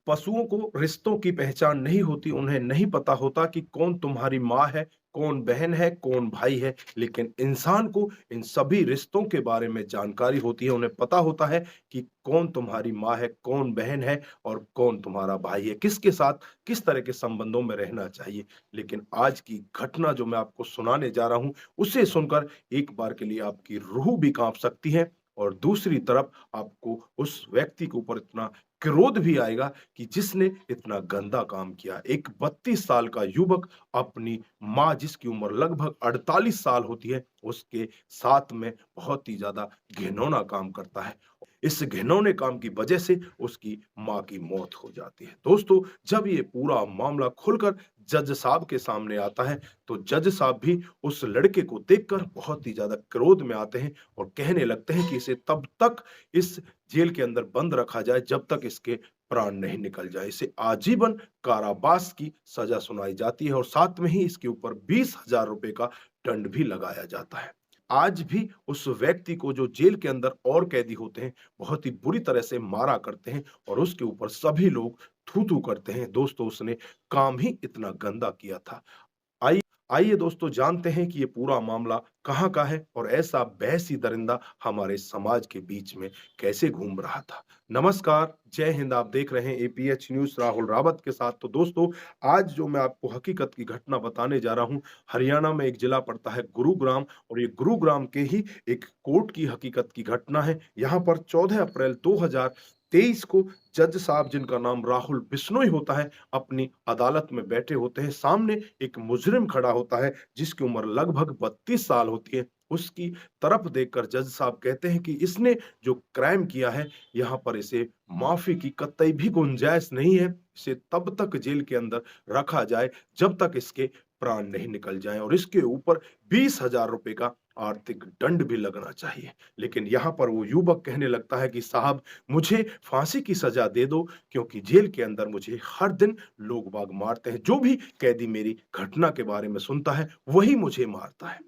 पशुओं को रिश्तों की पहचान नहीं होती, उन्हें नहीं पता होता कि कौन तुम्हारी माँ है, कौन बहन है, कौन भाई है। लेकिन इंसान को इन सभी रिश्तों के बारे में जानकारी होती है, उन्हें पता होता है कि कौन तुम्हारी माँ है, कौन बहन है और कौन तुम्हारा भाई है, किसके साथ किस तरह के संबंधों में रहना चाहिए। लेकिन आज की घटना जो मैं आपको सुनाने जा रहा हूँ, उसे सुनकर एक बार के लिए आपकी रूह भी काँप सकती है और दूसरी तरफ आपको उस व्यक्ति के ऊपर इतना क्रोध भी आएगा कि जिसने इतना गंदा काम किया। एक 32 साल का युवक अपनी माँ जिसकी उम्र लगभग 48 साल होती है, उसके साथ में बहुत ही ज़्यादा घिनौना काम करता है। इस घिनौने काम की वजह से उसकी माँ की मौत हो जाती है। दोस्तों, जब ये पूरा मामला खुलकर जज साहब के सामने आता है, तो जज साहब भी उस लड़के को देखकर बहुत ही ज़्यादा क्रोध में आते हैं और कहने लगते हैं कि इसे तब तक इस जेल के अंदर बंद रखा जाए जब तक इसके प्राण नहीं निकल जाए। इसे आजीवन कारावास की सजा सुनाई जाती है और साथ में ही इसके ऊपर 20,000 रुपए का दंड भी लगाया जाता है। आज भी उस व्यक्ति को जो जेल के अंदर और कैदी होते हैं, बहुत ही बुरी तरह से मारा करते हैं और उसके ऊपर सभी लोग थू-थू करते हैं। दोस्तों, उसने काम ही इतना गंदा किया था। आइए आइए दोस्तों, जानते हैं कि ये पूरा मामला कहाँ का है और ऐसा भैंसी दरिंदा हमारे समाज के बीच में कैसे घूम रहा था। नमस्कार, जय हिंद। आप देख रहे हैं एपीएच न्यूज़ राहुल रावत के साथ। तो दोस्तों, आज जो मैं आपको हकीकत की घटना बताने जा रहा हूँ, हरियाणा में एक जिला पड़ता है गुरुग्राम और ये गुरुग्राम के ही एक कोर्ट की हकीकत की घटना है। यहाँ पर 14 अप्रैल 2023 को जज साहब, जिनका नाम राहुल बिश्नोई होता है, अपनी अदालत में बैठे होते हैं। सामने एक मुजरिम खड़ा होता है जिसकी उम्र लगभग 32 साल होती है। उसकी तरफ देखकर जज साहब कहते हैं कि इसने जो क्राइम किया है, यहाँ पर इसे माफ़ी की कतई भी गुंजाइश नहीं है। इसे तब तक जेल के अंदर रखा जाए जब तक इसके प्राण नहीं निकल जाएँ और इसके ऊपर 20,000 रुपए का आर्थिक दंड भी लगना चाहिए। लेकिन यहाँ पर वो युवक कहने लगता है कि साहब, मुझे फांसी की सज़ा दे दो, क्योंकि जेल के अंदर मुझे हर दिन लोग बाग मारते हैं। जो भी कैदी मेरी घटना के बारे में सुनता है, वही मुझे मारता है।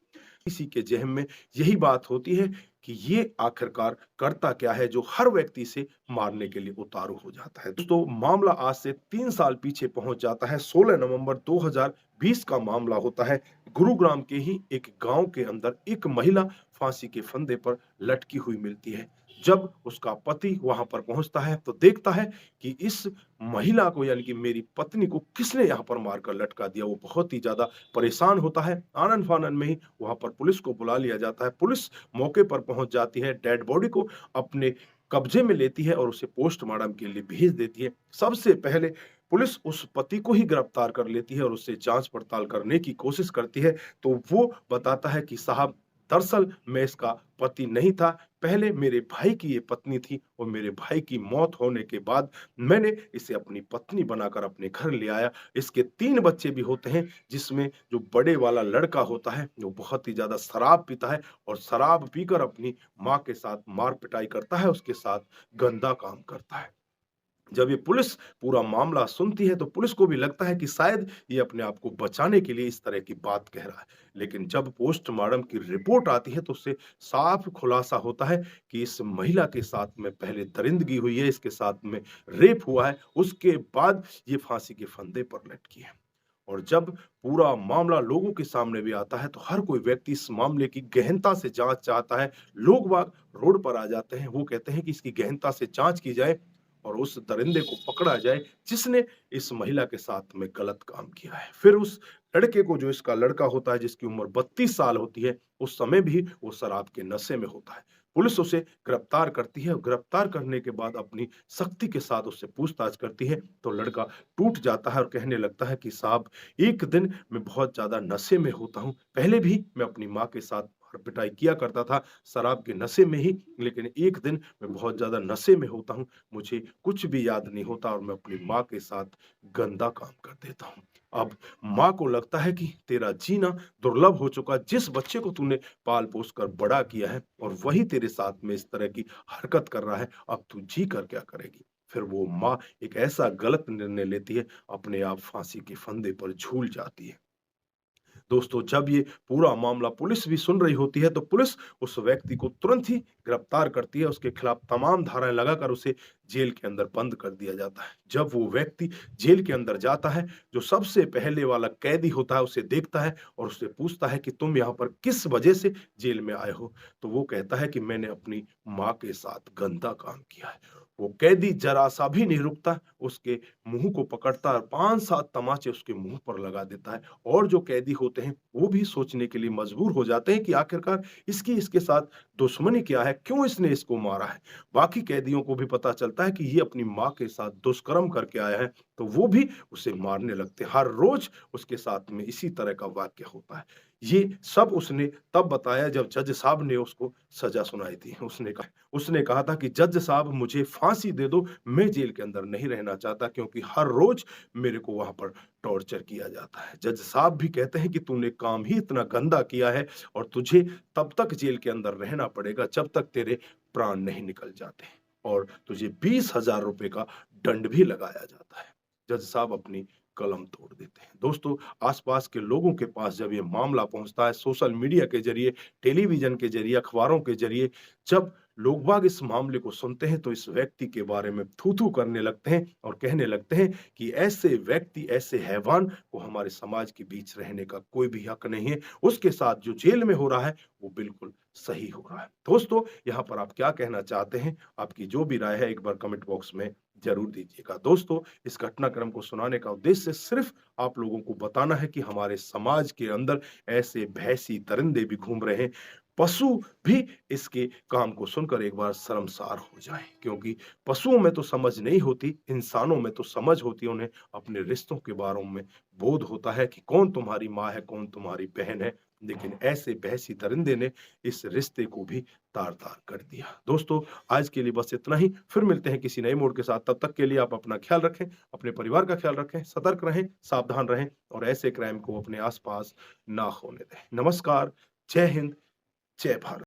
किसी के ज़हन में यही बात होती है कि ये आखिरकार करता क्या है जो हर व्यक्ति से मारने के लिए उतारू हो जाता है। दोस्तों, मामला आज से 3 साल पीछे पहुंच जाता है। 16 नवंबर 2020 का मामला होता है। गुरुग्राम के ही एक गांव के अंदर एक महिला फांसी के फंदे पर लटकी हुई मिलती है। जब उसका पति वहां पर पहुंचता है तो देखता है कि इस महिला को, यानी कि मेरी पत्नी को, किसने यहाँ पर मारकर लटका दिया। वो बहुत ही ज्यादा परेशान होता है। आनन-फानन में ही वहाँ पर पुलिस को बुला लिया जाता है। पुलिस मौके पर पहुँच जाती है, डेड बॉडी को अपने कब्जे में लेती है और उसे पोस्टमार्टम के लिए भेज देती है। सबसे पहले पुलिस उस पति को ही गिरफ्तार कर लेती है और उससे जाँच-पड़ताल करने की कोशिश करती है। तो वो बताता है कि साहब, दरअसल मैं इसका पति नहीं था, पहले मेरे भाई की ये पत्नी थी और मेरे भाई की मौत होने के बाद मैंने इसे अपनी पत्नी बनाकर अपने घर ले आया। इसके 3 बच्चे भी होते हैं, जिसमें जो बड़े वाला लड़का होता है, वो बहुत ही ज़्यादा शराब पीता है और शराब पीकर अपनी माँ के साथ मार-पिटाई करता है, उसके साथ गंदा काम करता है। जब ये पुलिस पूरा मामला सुनती है तो पुलिस को भी लगता है कि शायद ये अपने आप को बचाने के लिए इस तरह की बात कह रहा है। लेकिन जब पोस्टमार्टम की रिपोर्ट आती है तो उससे साफ खुलासा होता है कि इस महिला के साथ में पहले दरिंदगी हुई है, इसके साथ में रेप हुआ है, उसके बाद ये फांसी के फंदे पर लटकी है। और जब पूरा मामला लोगों के सामने भी आता है तो हर कोई व्यक्ति इस मामले की गहनता से जांच चाहता है। लोग बाग रोड पर आ जाते हैं, वो कहते हैं कि इसकी गहनता से जांच की जाए और उस दरिंदे को पकड़ा जाए जिसने इस महिला के साथ में गलत काम किया है। फिर उस लड़के को, जो इसका लड़का होता है जिसकी उम्र 32 साल होती है, उस समय भी वो शराब के नशे में होता है। पुलिस उसे गिरफ्तार करती है और गिरफ्तार करने के बाद अपनी सख्ती के साथ उससे पूछताछ करती है तो लड़का टूट जाता है और कहने लगता है कि साहब, एक दिन मैं बहुत ज़्यादा नशे में होता हूँ। पहले भी मैं अपनी माँ के साथ मार-पिटाई किया करता था शराब के नशे में ही, लेकिन एक दिन मैं बहुत ज़्यादा नशे में होता हूँ, मुझे कुछ भी याद नहीं होता और मैं अपनी माँ के साथ गंदा काम कर देता हूँ। अब माँ को लगता है कि तेरा जीना दुर्लभ हो चुका, जिस बच्चे को तूने पाल-पोस कर बड़ा किया है और वही तेरे साथ में इस तरह की हरकत कर रहा है, अब तू जी कर क्या करेगी? फिर वो माँ एक ऐसा गलत निर्णय लेती है, अपने आप फांसी के फंदे पर झूल जाती है। दोस्तों जब ये पूरा मामला पुलिस भी सुन रही होती है तो पुलिस उस व्यक्ति को तुरंत ही गिरफ्तार करती है। उसके खिलाफ तमाम धाराएँ लगाकर उसे जेल के अंदर बंद कर दिया जाता है। जब वो व्यक्ति जेल के अंदर जाता है, जो सबसे पहले वाला कैदी होता है उसे देखता है और उससे पूछता है कि तुम यहाँ पर किस वजह से जेल में आए हो? तो वो कहता है कि मैंने अपनी माँ के साथ गंदा काम किया है। वो कैदी ज़रा-सा भी नहीं रुकता, उसके मुँह को पकड़ता और 5-7 तमाचे उसके मुँह पर लगा देता है। और जो कैदी होते हैं, वो भी सोचने के लिए मजबूर हो जाते हैं कि आखिरकार इसकी इसके साथ दुश्मनी क्या है? क्यों इसने इसको मारा है? बाकी कैदियों को भी पता चलता है कि ये अपनी माँ के साथ दुष्कर्म करके आया है, तो वो भी उसे मारने लगते हैं। हर रोज़ उसके साथ में इसी तरह का वाक़या होता है। ये सब उसने तब बताया जब जज साहब ने उसको सज़ा सुनाई थी। उसने कहा था कि जज साहब मुझे फांसी दे दो, मैं जेल के अंदर नहीं रहना चाहता क्योंकि हर रोज़ मेरे को वहाँ पर टॉर्चर किया जाता है। जज साहब भी कहते हैं कि तूने काम ही इतना गंदा किया है और तुझे तब तक जेल के अंदर रहना पड़ेगा जब तक तेरे प्राण नहीं निकल जाते और तुझे 20,000 रुपए का दंड भी लगाया जाता है। जज साहब अपनी कलम तोड़ देते हैं। दोस्तों, आस-पास के लोगों के पास जब ये मामला पहुँचता है सोशल मीडिया के ज़रिए, टेलीविज़न के ज़रिए, अखबारों के ज़रिए, जब लोग बाग इस मामले को सुनते हैं तो इस व्यक्ति के बारे में थू-थू करने लगते हैं और कहने लगते हैं कि ऐसे व्यक्ति, ऐसे हैवान को हमारे समाज के बीच रहने का कोई भी हक नहीं है। उसके साथ जो जेल में हो रहा है, वो बिल्कुल सही हो रहा है। दोस्तों, यहाँ पर आप क्या कहना चाहते हैं? आपकी जो भी राय है एक बार कमेंट बॉक्स में ज़रूर दीजिएगा। दोस्तों, इस घटनाक्रम को सुनाने का उद्देश्य सिर्फ़ आप लोगों को बताना है कि हमारे समाज के अंदर ऐसे भैंसी दरिंदे भी घूम रहे हैं। पशु भी इसके काम को सुनकर एक बार शर्मसार हो जाएँ, क्योंकि पशुओं में तो समझ नहीं होती, इंसानों में तो समझ होती है। उन्हें अपने रिश्तों के बारे में बोध होता है कि कौन तुम्हारी माँ है, कौन तुम्हारी बहन है। लेकिन ऐसे भैंसी दरिंदे ने इस रिश्ते को भी तार-तार कर दिया। दोस्तों, आज के लिए बस इतना ही। फिर मिलते हैं किसी नए मोड़ के साथ। तब तक के लिए आप अपना ख्याल रखें, अपने परिवार का ख्याल रखें, सतर्क रहें, सावधान रहें और ऐसे क्राइम को अपने आस-पास ना होने दें। नमस्कार, जय हिंद, जय भारत।